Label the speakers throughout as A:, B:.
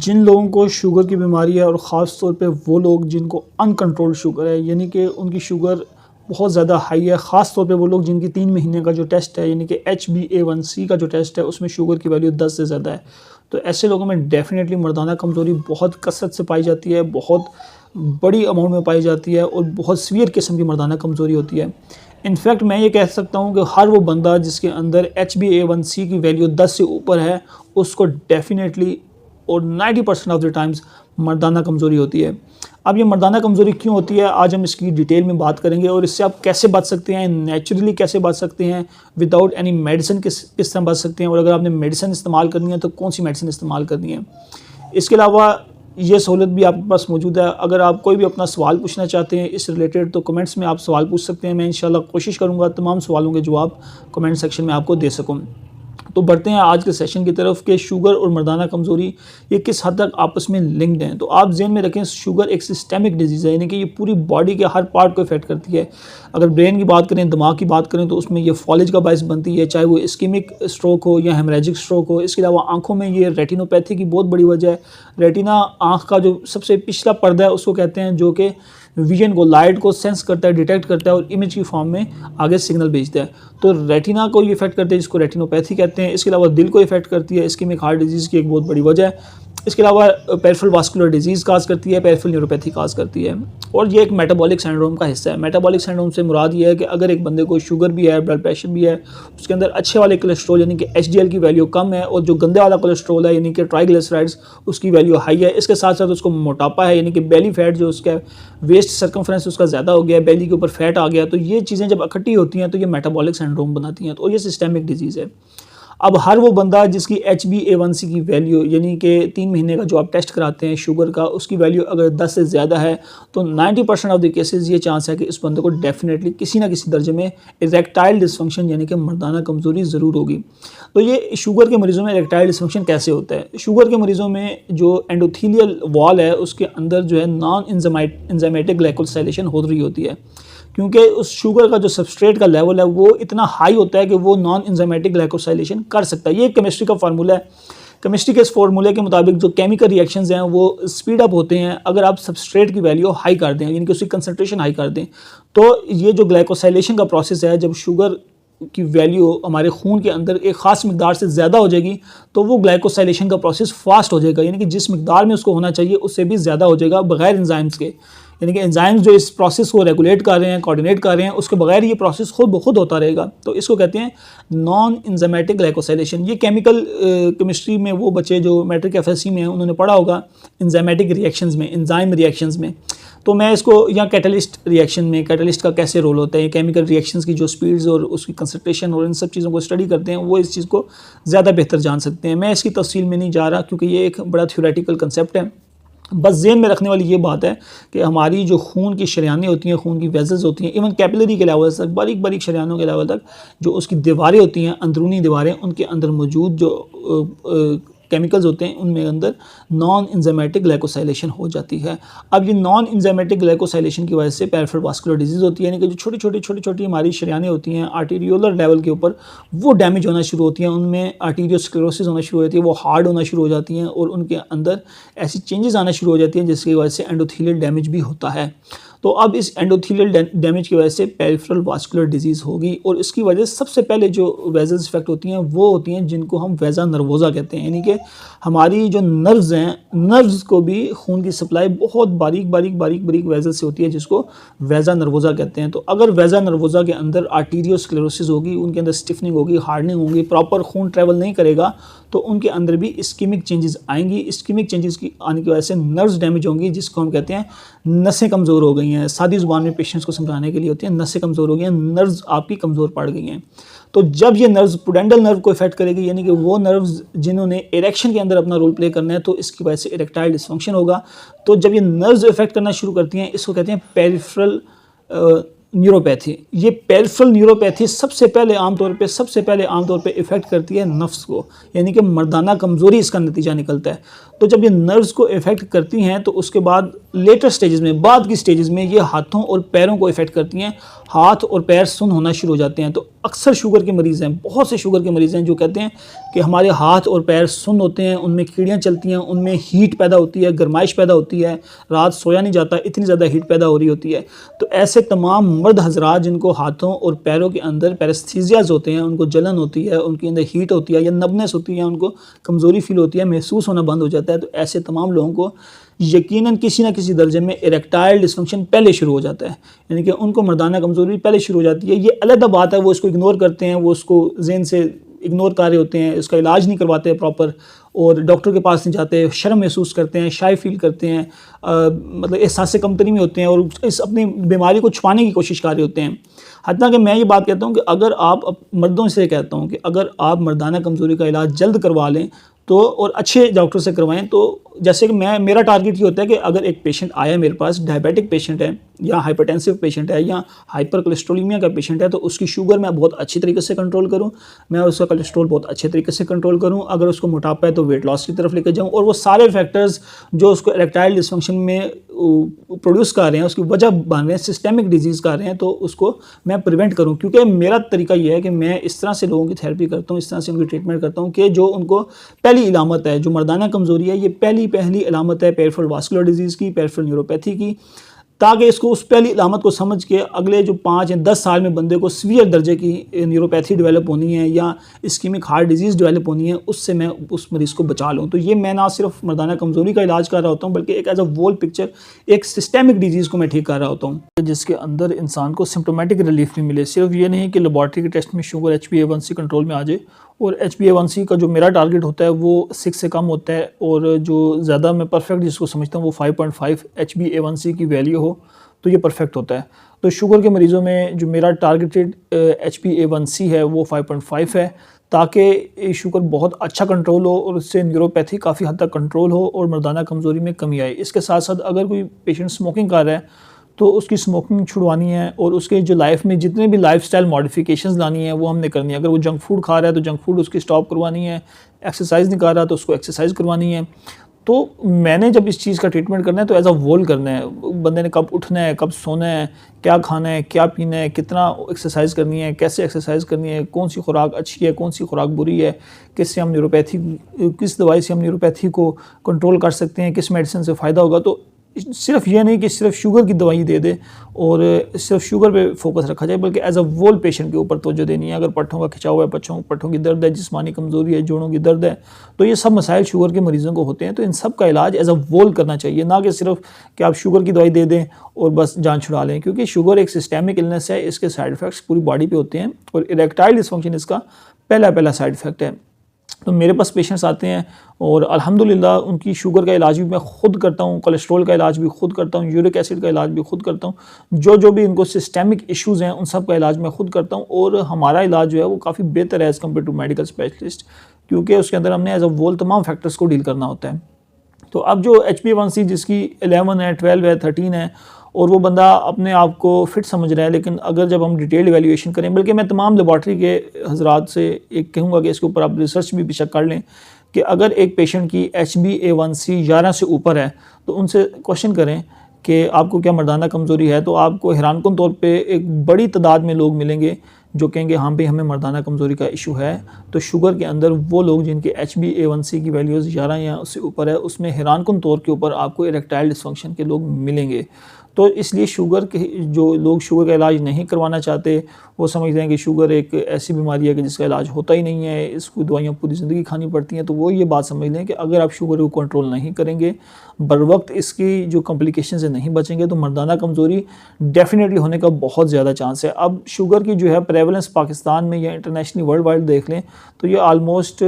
A: जिन लोगों को शुगर की बीमारी है और ख़ास तौर पे वो लोग जिनको अनकंट्रोल्ड शुगर है, यानी कि उनकी शुगर बहुत ज़्यादा हाई है, ख़ास तौर पे वो लोग जिनकी 3 महीने का जो टेस्ट है यानी कि HbA1c का जो टेस्ट है उसमें शुगर की वैल्यू 10 से ज़्यादा है। तो ऐसे लोगों में डेफ़िनेटली मर्दाना कमज़ोरी बहुत कसरत से पाई जाती है, बहुत बड़ी अमाउंट में पाई जाती है और बहुत सीवियर किस्म की मर्दाना कमज़ोरी होती है। इनफैक्ट मैं ये कह सकता हूँ कि हर वो बंदा जिसके अंदर HbA1c की वैल्यू 10 से ऊपर है, उसको डेफ़िनेटली और 90% ऑफ द टाइम्स मर्दाना कमज़ोरी होती है। अब ये मर्दाना कमज़ोरी क्यों होती है, आज हम इसकी डिटेल में बात करेंगे और इससे आप कैसे बच सकते हैं, नेचुरली कैसे बच सकते हैं, विदाउट एनी मेडिसिन किस तरह बच सकते हैं और अगर आपने मेडिसिन इस्तेमाल करनी है तो कौन सी मेडिसिन इस्तेमाल करनी है। इसके अलावा ये सहूलत भी आपके पास मौजूद है। अगर आप कोई भी अपना सवाल पूछना चाहते हैं इस रिलेटेड तो कमेंट्स में आप सवाल पूछ सकते हैं। मैं इंशाल्लाह कोशिश करूँगा तमाम सवालों के जवाब कमेंट सेक्शन में आपको दे सकूँ। तो बढ़ते हैं आज के सेशन की तरफ कि शुगर और मर्दाना कमज़ोरी ये किस हद तक आपस में लिंक्ड हैं। तो आप ज़हन में रखें, शुगर एक सिस्टेमिक डिजीज़ है, यानी कि ये पूरी बॉडी के हर पार्ट को इफेक्ट करती है। अगर ब्रेन की बात करें, दिमाग की बात करें तो उसमें ये फॉलेज का बायस बनती है, चाहे वो इस्कीमिक स्ट्रोक हो या हेमरेजिक स्ट्रोक हो। इसके अलावा आँखों में ये रेटिनोपैथी की बहुत बड़ी वजह है। रेटिना आँख का जो सबसे पिछला पर्दा है उसको कहते हैं, जो कि विजन को, लाइट को सेंस करता है, डिटेक्ट करता है और इमेज की फॉर्म में आगे सिग्नल भेजता है। तो रेटिना को ये इफेक्ट करते हैं, जिसको रेटिनोपैथी कहते हैं। इसके अलावा दिल को इफेक्ट करती है, इस्कीमिक हार्ट डिजीज़ की एक बहुत बड़ी वजह है। इसके अलावा पेरिफेरल वास्कुलर डिजीज़ काज करती है, पेरिफेरल न्यूरोपैथी काज करती है और ये एक मेटाबॉलिक सिंड्रोम का हिस्सा है। मेटाबॉलिक सिंड्रोम से मुराद ये है कि अगर एक बंदे को शुगर भी है, ब्लड प्रेशर भी है, उसके अंदर अच्छे वाले कोलेस्ट्रॉल यानी कि HDL की वैल्यू कम है और जो गंदे वाला कोलेस्ट्रॉल है यानी कि ट्राइग्लिसराइड्स उसकी वैल्यू हाई है। इसके साथ साथ उसको मोटापा है यानी कि बेली फैट, जो उसका वेस्ट सर्कमफ्रेंस उसका ज़्यादा हो गया, बेली के ऊपर फैट आ गया। तो ये चीज़ें जब इकट्ठी होती हैं तो ये मेटाबॉलिक सिंड्रोम बनाती हैं। तो ये सिस्टेमिक डिजीज़ है। अब हर वो बंदा जिसकी HbA1c की वैल्यू यानी कि 3 महीने का जो आप टेस्ट कराते हैं शुगर का, उसकी वैल्यू अगर 10 से ज़्यादा है तो 90% ऑफ द केसेस ये चांस है कि इस बंदे को डेफिनेटली किसी ना किसी दर्जे में इरेक्टाइल डिसफंक्शन यानी कि मर्दाना कमज़ोरी ज़रूर होगी। तो ये शुगर के मरीज़ों में इरेक्टाइल डिसफंक्शन कैसे होता है? शुगर के मरीज़ों में जो एंडोथीलियल वॉल है उसके अंदर जो है नॉन एंजाइमेटिक ग्लाइकोसाइलेशन हो रही होती है, क्योंकि उस शुगर का जो सबस्ट्रेट का लेवल है वो इतना हाई होता है कि वो नॉन एंजाइमेटिक ग्लाइकोसाइलेशन कर सकता है। ये केमिस्ट्री का फार्मूला है। केमिस्ट्री के इस फार्मूले के मुताबिक जो केमिकल रिएक्शंस हैं वो स्पीड अप होते हैं अगर आप सबस्ट्रेट की वैल्यू हाई कर दें, यानी कि उसकी कंसंट्रेशन हाई कर दें। तो ये जो ग्लाइकोसाइलेशन का प्रोसेस है, जब शुगर की वैल्यू हमारे खून के अंदर एक ख़ास मिकदार से ज़्यादा हो जाएगी तो वो ग्लाइकोसाइलेशन का प्रोसेस फास्ट हो जाएगा, यानी कि जिस मिकदार में उसको होना चाहिए उससे भी ज़्यादा हो जाएगा बगैर एंजाइम्स के। यानी कि एंजाइम्स जो इस प्रोसेस को रेगुलेट कर रहे हैं, कोऑर्डिनेट कर रहे हैं, उसके बगैर ये प्रोसेस खुद ब खुद होता रहेगा। तो इसको कहते हैं नॉन एंजाइमेटिक ग्लाइकोसाइलेशन। ये केमिकल केमिस्ट्री में वो बच्चे जो मैट्रिक FSC में हैं उन्होंने पढ़ा होगा एंजाइमेटिक रिएक्शंस में, एंजाइम रिएक्शंस में। तो मैं इसको या कैटलिस्ट रिएक्शन में, कैटलिस्ट का कैसे रोल होता है, केमिकल रिएक्शंस की जो स्पीड्स और उसकी कंसंट्रेशन और इन सब चीज़ों को स्टडी करते हैं वो इस चीज़ को ज़्यादा बेहतर जान सकते हैं। मैं इसकी तफसील में नहीं जा रहा क्योंकि ये एक बड़ा थ्योरेटिकल कंसेप्ट है। बस ज़हन में रखने वाली ये बात है कि हमारी जो खून की शरियानें होती हैं, खून की वेजल्स होती हैं, इवन कैपिलरी के लेवल तक, बारीक बारीक शरियानों के लेवल तक जो उसकी दीवारें होती हैं, अंदरूनी दीवारें, उनके अंदर मौजूद जो केमिकल्स होते हैं उनमें अंदर नॉन एंजाइमेटिक ग्लाइकोसाइलेशन हो जाती है। अब ये नॉन एंजाइमेटिक ग्लाइकोसाइलेशन की वजह से पेरिफेरल वास्कुलर डिजीज़ होती है, यानी कि जो छोटी छोटी हमारी शरियानें होती हैं आर्टीरियोलर लेवल के ऊपर, वो डैमेज होना शुरू होती हैं, उनमें आर्टीरियोस्क्लेरोसिस होना शुरू हो जाती है, वो हार्ड होना शुरू हो जाती हैं और उनके अंदर ऐसी चेंजेस आना शुरू हो जाती हैं जिसकी वजह से एंडोथेलियल डैमेज भी होता है। तो अब इस एंडोथेलियल डैमेज की वजह से पेरिफेरल वास्कुलर डिजीज़ होगी और इसकी वजह से सबसे पहले जो वेजल्स इफेक्ट होती हैं वो होती हैं जिनको हम वेजा नर्वोजा कहते हैं, यानी कि हमारी जो नर्व्स हैं, नर्व्स को भी खून की सप्लाई बहुत बारीक वेजल से होती है जिसको वेजा नर्वोजा कहते हैं। तो अगर वेजा नर्वोजा के अंदर आर्टीरियोस्क्लेरोसिस होगी, उनके अंदर स्टिफनिंग होगी, हार्डनिंग होगी, प्रॉपर खून ट्रैवल नहीं करेगा तो उनके अंदर भी इस्कीमिक चेंजेस आएंगी। इस्कीमिक चेंजेस की आने की वजह से नर्व्स डैमेज होंगी, जिसको हम कहते हैं नसें कमज़ोर हो गई हैं। सादी ज़ुबान में पेशेंट्स को समझाने के लिए होती है नसें कमज़ोर हो गई हैं, नर्व्स आपकी कमज़ोर पड़ गई हैं। तो जब ये नर्व्स पुडेंडल नर्व को इफेक्ट करेगी, यानी कि वो नर्व्स जिन्होंने इरेक्शन के अंदर अपना रोल प्ले करना है, तो इसकी वजह से इरेक्टाइल डिसफंक्शन होगा। तो जब ये नर्व्स इफेक्ट करना शुरू करती हैं इसको कहते हैं पेरिफेरल न्यूरोपैथी, ये पेरिफेरल न्यूरोपैथी सबसे पहले आमतौर पे इफ़ेक्ट करती है नर्व्स को, यानी कि मर्दाना कमज़ोरी इसका नतीजा निकलता है। तो जब ये नर्व्स को इफ़ेक्ट करती हैं तो उसके बाद लेटर स्टेजेस में, बाद की स्टेजेस में ये हाथों और पैरों को इफ़ेक्ट करती हैं, हाथ और पैर सुन्न होना शुरू हो जाते हैं। तो अक्सर शुगर के मरीज़ हैं, बहुत से शुगर के मरीज़ हैं जो कहते हैं कि हमारे हाथ और पैर सुन्न होते हैं, उनमें कीड़ियाँ चलती हैं, उनमें हीट पैदा होती है, गर्माइश पैदा होती है, रात सोया नहीं जाता, इतनी ज़्यादा हीट पैदा हो रही होती है। तो ऐसे तमाम मर्द हज़रात जिनको हाथों और पैरों के अंदर पैरेस्थीसियाज़ होते हैं, उनको जलन होती है, उनके अंदर हीट होती है या नबनेस होती है, उनको कमज़ोरी फील होती है, महसूस होना बंद हो जाता है, तो ऐसे तमाम लोगों को यकीनन किसी ना किसी दर्जे में इरेक्टाइल डिस्फंक्शन पहले शुरू हो जाता है, यानी कि उनको मर्दाना कमज़ोरी पहले शुरू हो जाती है। ये अलग बात है, वो इसको इग्नोर करते हैं, वो उसको ज़हन से इग्नोर कर रहे होते हैं, इसका इलाज नहीं करवाते प्रॉपर और डॉक्टर के पास नहीं जाते, शर्म महसूस करते हैं, शाय फील करते हैं, मतलब एहसास कमतरी में होते हैं और इस अपनी बीमारी को छुपाने की कोशिश कर रहे होते हैं। हत्ता कि मैं ये बात कहता हूँ कि अगर आप मर्दों से कहता हूँ कि अगर आप मर्दाना कमज़ोरी का इलाज जल्द करवा लें तो और अच्छे डॉक्टर से करवाएं, तो जैसे कि मेरा टारगेट ये होता है कि अगर एक पेशेंट आया मेरे पास, डायबिटिक पेशेंट है या हाइपरटेंसिव पेशेंट है या हाइपर कोलेस्ट्रोलीमिया का पेशेंट है, तो उसकी शुगर मैं बहुत अच्छी तरीके से कंट्रोल करूं, मैं उसका कोलेस्ट्रॉल बहुत अच्छे तरीके से कंट्रोल करूं, अगर उसको मोटापा है तो वेट लॉस की तरफ लेकर जाऊं और वो सारे फैक्टर्स जो उसको इरेक्टाइल डिस्फंक्शन में प्रोड्यूस कर रहे हैं, उसकी वजह बन रहे हैं, सिस्टेमिक डिजीज़ कर रहे हैं, तो उसको मैं प्रिवेंट करूं। क्योंकि मेरा तरीका ये है कि मैं इस तरह से लोगों की थेरेपी करता हूँ, इस तरह से उनकी ट्रीटमेंट करता हूँ कि जो उनको पहली इलामत है, जो मर्दाना कमज़ोरी है, ये पहली इलामत है पेरिफेरल वास्कुलर डिजीज़ की, पेरिफेरल न्यूरोपैथी की, ताकि इसको उस पहली इलामत को समझ के अगले जो 5 या 10 साल में बंदे को सीवियर दर्जे की न्यूरोपैथी डेवलप होनी है या इस्कीमिक हार्ट डिजीज़ डेवलप होनी है, उससे मैं उस मरीज़ को बचा लूँ। तो ये मैं ना सिर्फ मर्दाना कमज़ोरी का इलाज कर रहा होता हूँ, बल्कि एक एज अ वोल पिक्चर एक सिस्टेमिक डिजीज़ को मैं ठीक कर रहा होता हूँ, जिसके अंदर इंसान को सिम्प्टोमेटिक रिलीफ भी मिले। सिर्फ ये नहीं कि लेबॉर्ट्री के टेस्ट में शुगर HbA1c कंट्रोल में आ जाए, और HbA1c का जो मेरा टारगेट होता है वो 6 से कम होता है, और जो ज़्यादा मैं परफेक्ट जिसको समझता हूँ वो 5.5 HbA1c की वैल्यू हो तो ये परफेक्ट होता है। तो शुगर के मरीज़ों में जो मेरा टारगेटेड HbA1c है वो 5.5 है, ताकि शुगर बहुत अच्छा कंट्रोल हो और उससे न्यूरोपैथी काफ़ी हद तक कंट्रोल हो और मर्दाना कमज़ोरी में कमी आए। इसके साथ साथ अगर कोई पेशेंट स्मोकिंग कर रहा है तो उसकी स्मोकिंग छुड़वानी है और उसके जो लाइफ में जितने भी लाइफस्टाइल मॉडिफिकेशंस लानी है वो हमने करनी है। अगर वो जंक फूड खा रहा है तो जंक फूड उसकी स्टॉप करवानी है, एक्सरसाइज नहीं कर रहा तो उसको एक्सरसाइज करवानी है। तो मैंने जब इस चीज़ का ट्रीटमेंट करना है तो एज अ वोल करना है, बंदे ने कब उठना है, कब सोना है, क्या खाना है, क्या पीना है, कितना एक्सरसाइज करनी है, कैसे एक्सरसाइज करनी है, कौन सी खुराक अच्छी है, कौन सी खुराक बुरी है, किससे हम न्यूरोपैथी, किस दवाई से हम न्यूरोपैथी को कंट्रोल कर सकते हैं, किस मेडिसिन से फ़ायदा होगा। तो सिर्फ ये नहीं कि सिर्फ शुगर की दवाई दे दे और सिर्फ शुगर पे फोकस रखा जाए, बल्कि एज अ वोल पेशेंट के ऊपर तवज्जो देनी है। अगर पट्ठों का खिंचाव है, पट्ठों की दर्द है, जिस्मानी कमज़ोरी है, जोड़ों की दर्द है, तो ये सब मसाइल शुगर के मरीज़ों को होते हैं। तो इन सब का इलाज एज अ वोल करना चाहिए, ना कि सिर्फ कि आप शुगर की दवाई दे दें और बस जान छुड़ा लें, क्योंकि शुगर एक सिस्टेमिक इलनेस है, इसके साइड इफ़ेक्ट्स पूरी बॉडी पर होते हैं और इरेक्टाइल डिस्फंक्शन इसका पहला साइड इफ़ेक्ट है। तो मेरे पास पेशेंट्स आते हैं और अल्हम्दुलिल्लाह उनकी शुगर का इलाज भी मैं खुद करता हूँ, कोलेस्ट्रॉल का इलाज भी खुद करता हूँ, यूरिक एसिड का इलाज भी खुद करता हूँ, जो भी इनको सिस्टेमिक इश्यूज़ हैं उन सब का इलाज मैं खुद करता हूँ। और हमारा इलाज जो है वो काफ़ी बेहतर है as compare to medical specialist, क्योंकि उसके अंदर हमने एज अ वोल तमाम फैक्टर्स को डील करना होता है। तो अब जो HbA1c जिसकी 11 है, 12 है, 13 है और वो बंदा अपने आप को फिट समझ रहा है, लेकिन अगर जब हम डिटेल इवैल्यूएशन करें, बल्कि मैं तमाम लेबॉर्ट्री के हजरात से एक कहूँगा कि इसके ऊपर आप रिसर्च भी बेशक कर लें कि अगर एक पेशेंट की HbA1c 11 से ऊपर है तो उनसे क्वेश्चन करें कि आपको क्या मर्दाना कमज़ोरी है, तो आपको हैरानकुन तौर पे एक बड़ी तादाद में लोग मिलेंगे जो कहेंगे हाँ भाई हमें मर्दाना कमज़ोरी का इशू है। तो शुगर के अंदर वो लोग जिनके HbA1c की वैल्यूज़ 11 या उससे ऊपर है, उसमें हैरानकुन तौर के ऊपर आपको इरेक्टाइल डिस्फंक्शन के लोग मिलेंगे। तो इसलिए शुगर के जो लोग शुगर का इलाज नहीं करवाना चाहते, वो समझते हैं कि शुगर एक ऐसी बीमारी है कि जिसका इलाज होता ही नहीं है, इसको दवाइयाँ पूरी ज़िंदगी खानी पड़ती हैं। तो वो ये बात समझ लें कि अगर आप शुगर को कंट्रोल नहीं करेंगे, बर वक्त इसकी जो कॉम्प्लिकेशन से नहीं बचेंगे, तो मर्दाना कमज़ोरी डेफिनेटली होने का बहुत ज़्यादा चांस है। अब शुगर की जो है प्रेवलेंस पाकिस्तान में या इंटरनेशनली वर्ल्ड वाइड देख लें तो ये आलमोस्ट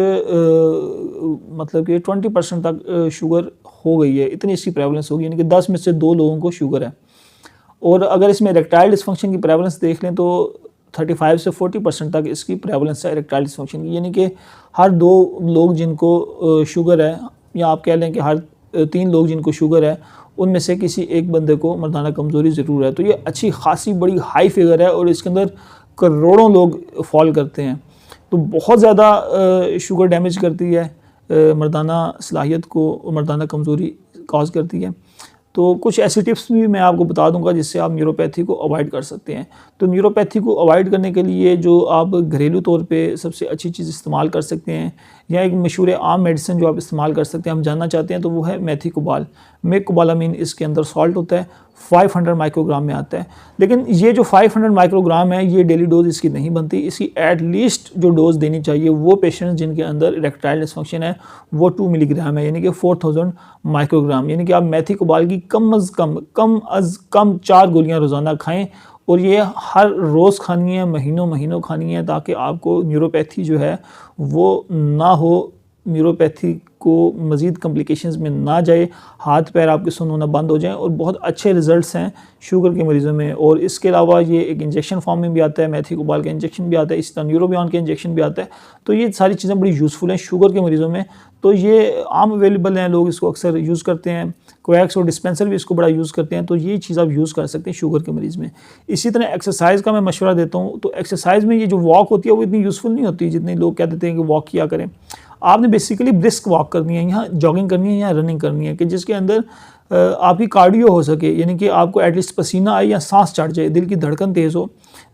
A: मतलब कि 20% तक शुगर हो गई है, इतनी इसकी प्रेवलेंस होगी, यानी कि 10 में से 2 लोगों को शुगर है। और अगर इसमें इरेक्टाइल डिस्फंक्शन की प्रेवलेंस देख लें तो 35 से 40% तक इसकी प्रेवलेंस है इरेक्टाइल डिस्फंक्शन की, यानी कि हर 2 लोग जिनको शुगर है, या आप कह लें कि हर 3 लोग जिनको शुगर है उनमें से किसी एक बंदे को मर्दाना कमज़ोरी ज़रूर है। तो ये अच्छी खासी बड़ी हाई फिगर है और इसके अंदर करोड़ों लोग फॉल करते हैं। तो बहुत ज़्यादा शुगर डैमेज करती है, मर्दाना सलाहियत को, मर्दाना कमज़ोरी कॉज करती है। तो कुछ ऐसी टिप्स भी मैं आपको बता दूंगा जिससे आप न्यूरोपैथी को अवॉइड कर सकते हैं। तो न्यूरोपैथी को अवॉइड करने के लिए जो आप घरेलू तौर पे सबसे अच्छी चीज़ इस्तेमाल कर सकते हैं या एक मशहूर आम मेडिसिन जो आप इस्तेमाल कर सकते हैं, हम जानना चाहते हैं, तो वो है मेथी कोबाल। मेकोबालामीन इसके अंदर सॉल्ट होता है, 500 माइक्रोग्राम में आता है। लेकिन ये जो 500 माइक्रोग्राम है ये डेली डोज इसकी नहीं बनती। इसकी एटलीस्ट जो डोज देनी चाहिए वो पेशेंट्स जिनके अंदर इरेक्टाइल डिसफंक्शन है वो 2 मिलीग्राम है, यानी कि 4000 माइक्रोग्राम। यानी कि आप मेथी कोबाल की कम अज़ कम 4 गोलियां रोज़ाना खाएं और ये हर रोज़ खानी है, महीनों खानी है, ताकि आपको न्यूरोपैथी जो है वो ना हो, न्यूरोपैथी को मज़ीद कॉम्प्लिकेशंस में ना जाए, हाथ पैर आपके सुन्न होना बंद हो जाएं। और बहुत अच्छे रिज़ल्ट्स हैं शुगर के मरीज़ों में। और इसके अलावा ये एक इंजेक्शन फॉर्म में भी आता है, मेथी कोबाल का इंजेक्शन भी आता है, इसी तरह न्यूरोबियन का इंजेक्शन भी आता है। तो ये सारी चीज़ें बड़ी यूज़फुल हैं शुगर के मरीज़ों में। तो ये आम अवेलेबल हैं, लोग इसको अक्सर यूज़ करते हैं, कोवैक्स और डिस्पेंसर भी इसको बड़ा यूज़ करते हैं। तो ये चीज़ आप यूज़ कर सकते हैं शुगर के मरीज़ में। इसी तरह एक्सरसाइज़ का मैं मशवरा देता हूँ। तो एक्सरसाइज़ में ये जो वॉक होती है वो इतनी यूज़फुल नहीं होती जितने लोग कह देते हैं कि वॉक किया करें। आपने बेसिकली ब्रिस्क वॉक करनी है, यहाँ जॉगिंग करनी है या रनिंग करनी है कि जिसके अंदर आपकी कार्डियो हो सके, यानी कि आपको एटलीस्ट पसीना आए या सांस चढ़ जाए, दिल की धड़कन तेज़ हो,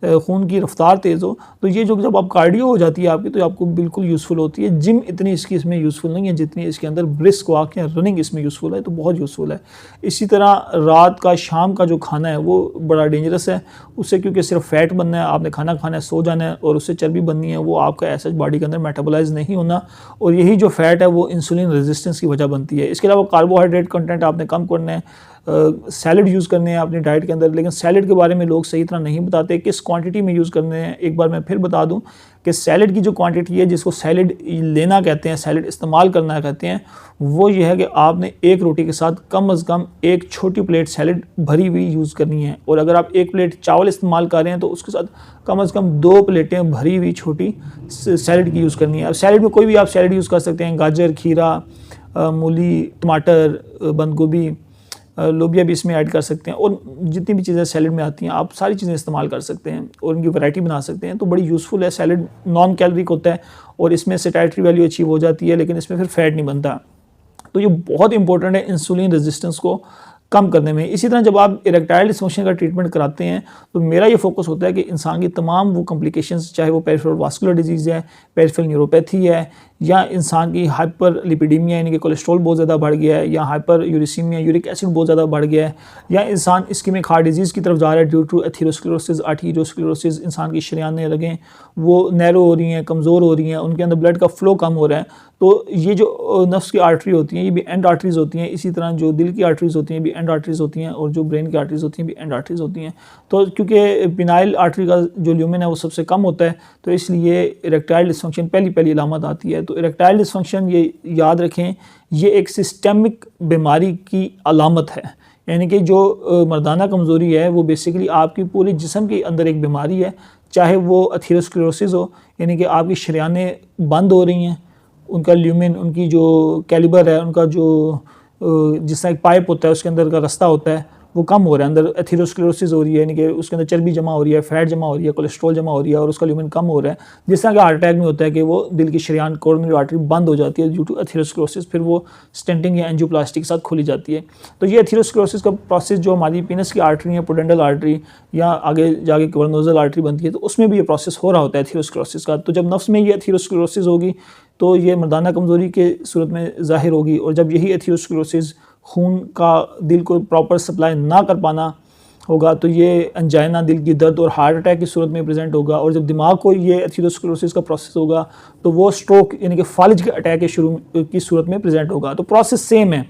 A: खून की रफ्तार तेज़ हो। तो ये जो जब आप कार्डियो हो जाती है आपकी, तो आपको बिल्कुल यूज़फुल होती है। जिम इतनी इसकी इसमें यूज़फुल नहीं है जितनी इसके अंदर ब्रिस्क वॉक या रनिंग इसमें यूज़फुल है, तो बहुत यूज़फुल है। इसी तरह रात का शाम का जो खाना है वो बड़ा डेंजरस है उससे, क्योंकि सिर्फ फैट बनना है, आपने खाना खाना है, सो जाना है और उससे चर्बी बननी है, वो आपका ऐसा बॉडी के अंदर मेटाबोलाइज नहीं होना, और यही जो फैट है वो इंसुलिन रेजिस्टेंस की वजह बनती है। इसके अलावा कार्बोहाइड्रेट कंटेंट आपने कम करना है, सैलड यूज़ करने हैं अपनी डाइट के अंदर। लेकिन सैलड के बारे में लोग सही तरह नहीं बताते किस क्वांटिटी में यूज़ करने हैं। एक बार मैं फिर बता दूं कि सैलड की जो क्वांटिटी है, जिसको सैलड लेना कहते हैं, सैलड इस्तेमाल करना कहते हैं, वो ये है कि आपने एक रोटी के साथ कम अज़ कम एक छोटी प्लेट सैलड भरी हुई यूज़ करनी है। और अगर आप एक प्लेट चावल इस्तेमाल कर रहे हैं तो उसके साथ कम अज़ कम 2 प्लेटें भरी हुई छोटी सैलड की यूज़ करनी है। अब सैलड में कोई भी आप सैलड यूज़ कर सकते हैं, गाजर, खीरा, मूली, टमाटर, बंद गोभी, लोबिया भी इसमें ऐड कर सकते हैं। और जितनी भी चीज़ें सैलड में आती हैं आप सारी चीज़ें इस्तेमाल कर सकते हैं और इनकी वैरायटी बना सकते हैं। तो बड़ी यूज़फुल है। सैलड नॉन कैलोरिक होता है और इसमें सैटिस्फैक्टरी वैल्यू अचीव हो जाती है, लेकिन इसमें फिर फैट नहीं बनता। तो ये बहुत इंपॉर्टेंट है इंसुलिन रेजिस्टेंस को कम करने में। इसी तरह जब आप इरेक्टाइल डिसफंक्शन का ट्रीटमेंट कराते हैं तो मेरा ये फोकस होता है कि इंसान की तमाम वो कॉम्प्लिकेशंस, चाहे वो पेरिफेरल वास्कुलर डिजीज़ है, पेरिफेरल न्यूरोपैथी है, या इंसान की हाइपर लिपिडीमिया यानी कि कोलेस्ट्रॉल बहुत ज़्यादा बढ़ गया है, या हाइपर यूरिसीमिया, यूरिक एसिड बहुत ज़्यादा बढ़ गया है, या इंसान इस्कीमिक हार्ट डिजीज़ की तरफ जा रहा है ड्यू टू एथेरोस्क्लेरोसिस, आर्टेरियोस्क्लेरोसिस, इंसान की शरीयानें लगें वो नैरो हो रही हैं, कमज़ोर हो रही हैं, उनके अंदर ब्लड का फ्लो कम हो रहा है। तो ये जो नफ्स की आर्टरी होती हैं ये भी एंड आर्टरीज़ होती हैं। इसी तरह जो दिल की आर्टरीज़ होती हैं भी एंड आर्टरीज़ होती हैं, और जो ब्रेन की आर्टरीज़ होती हैं भी एंड आर्टरीज़ होती हैं। तो क्योंकि पिनाइल आर्टरी का जो ल्यूमेन है वो सबसे कम होता है, तो इसलिए इरेक्टाइल डिसफंक्शन पहली अलामत आती है। तो इरेक्टाइल डिसफंक्शन ये याद रखें, ये एक सिस्टेमिक बीमारी की अलामत है। यानी कि जो मर्दाना कमज़ोरी है वो बेसिकली आपकी पूरे जिस्म के अंदर एक बीमारी है, चाहे वो एथेरोस्क्लेरोसिस हो, यानी कि आपकी शरीयानें बंद हो रही हैं, उनका ल्यूमेन, उनकी जो कैलिबर है, उनका जो जिस तरह एक पाइप होता है उसके अंदर का रास्ता होता है वो कम हो रहा है, अंदर एथेरोस्क्लेरोसिस हो रही है, यानी कि उसके अंदर चर्बी जमा हो रही है, फैट जमा हो रही है, कोलेस्ट्रॉल जमा हो रही है और उसका ल्यूमेन कम हो रहा है। जिस तरह कि हार्ट अटैक में होता है कि वो दिल की शरीयान, कोरोनरी आर्टरी बंद हो जाती है ड्यू टू एथेरोस्क्लेरोसिस, फिर वो स्टेंटिंग या एंजियोप्लास्टी के साथ खोली जाती है। तो ये एथेरोस्क्लेरोसिस का प्रोसेस जो हमारी पीनस की आर्टरी है, पोडेंडल आर्टरी या आगे जाके कवर्नोजल आर्टरी बनती है, तो उसमें भी ये प्रोसेस हो रहा होता है एथेरोस्क्लेरोसिस का। तो जब नफ्स में ये एथेरोस्क्लेरोसिस होगी तो ये मर्दाना कमज़ोरी के सूरत में ज़ाहिर होगी, और जब यही एथेरोस्क्लेरोसिस खून का दिल को प्रॉपर सप्लाई ना कर पाना होगा तो ये अंजाइना, दिल की दर्द और हार्ट अटैक की सूरत में प्रेजेंट होगा। और जब दिमाग को ये एथेरोस्क्लेरोसिस का प्रोसेस होगा तो वो स्ट्रोक यानी कि फालिज के अटैक की सूरत में प्रेजेंट होगा। तो प्रोसेस सेम है,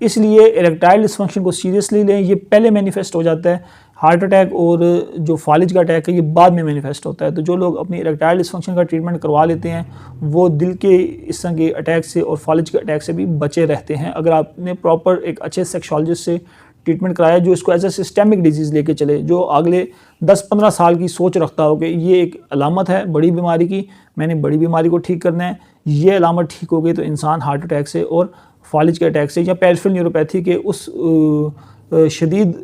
A: इसलिए इरेक्टाइल डिसफंक्शन को सीरियसली लें। ये पहले मैनिफेस्ट हो जाता है, हार्ट अटैक और जो फालिज का अटैक है ये बाद में मैनिफेस्ट होता है। तो जो लोग अपनी इरेक्टाइल डिसफंक्शन का ट्रीटमेंट करवा लेते हैं वो दिल के इस तरह के अटैक से और फालिज के अटैक से भी बचे रहते हैं, अगर आपने प्रॉपर एक अच्छे सेक्सोलॉजिस्ट से ट्रीटमेंट कराया जो इसको एज ए सिस्टेमिक डिजीज़ लेके चले, जो अगले 10-15 साल की सोच रखता हो कि ये एक अलामत है बड़ी बीमारी की, मैंने बड़ी बीमारी को ठीक करना है, ये अलामत ठीक हो गई तो इंसान हार्ट अटैक से और फालिज के अटैक से या पेरिफेरल न्यूरोपैथी के उस शदीद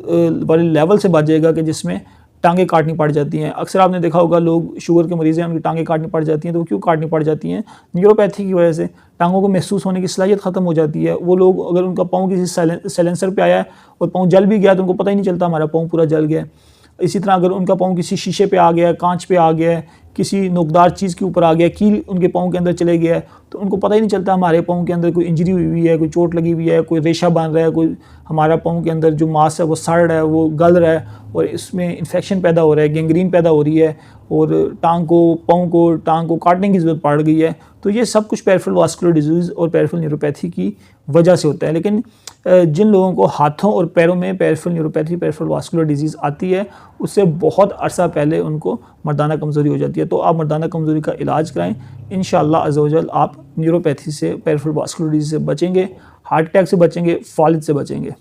A: वाले लेवल से बच जाएगा कि जिसमें टांगें काटनी पड़ जाती हैं। अक्सर आपने देखा होगा लोग शुगर के मरीज़ हैं, उनकी टांगें काटनी पड़ जाती हैं, तो वो क्यों काटनी पड़ जाती हैं? न्यूरोपैथी की वजह से टांगों को महसूस होने की सलाहियत ख़त्म हो जाती है। वो लोग अगर उनका पाँव किसी साइलेंसर पे आया है और पाँव जल भी गया तो उनको पता ही नहीं चलता हमारा पाँव पूरा जल गया है। इसी तरह अगर उनका पाँव किसी शीशे पे आ गया है, कांच पे आ गया है, किसी नोकदार चीज़ के ऊपर आ गया, कील उनके पाँव के अंदर चले गया है, तो उनको पता ही नहीं चलता हमारे पाँव के अंदर कोई इंजरी हुई है, कोई चोट लगी हुई है, कोई रेशा बन रहा है, कोई हमारा पाँव के अंदर जो मांस है वो सड़ रहा है, वो गल रहा है और इसमें इन्फेक्शन पैदा हो रहा है, गैंग्रीन पैदा हो रही है और टांग को काटने की ज़रूरत पड़ गई है। तो ये सब कुछ पेरिफेरल वास्कुलर डिजीज़ और पेरिफेरल न्यूरोपैथी की वजह से होता है। लेकिन जिन लोगों को हाथों और पैरों में peripheral neuropathy, peripheral vascular disease आती है, उससे बहुत अरसा पहले उनको मर्दाना कमज़ोरी हो जाती है। तो आप मर्दाना कमज़ोरी का इलाज कराएं, इंशाअल्लाह अज़्ज़ा वजल आप न्यूरोपैथी से, पेरिफेरल वास्कुलर डिजीज़ से बचेंगे, हार्ट अटैक से बचेंगे, फालिज से बचेंगे।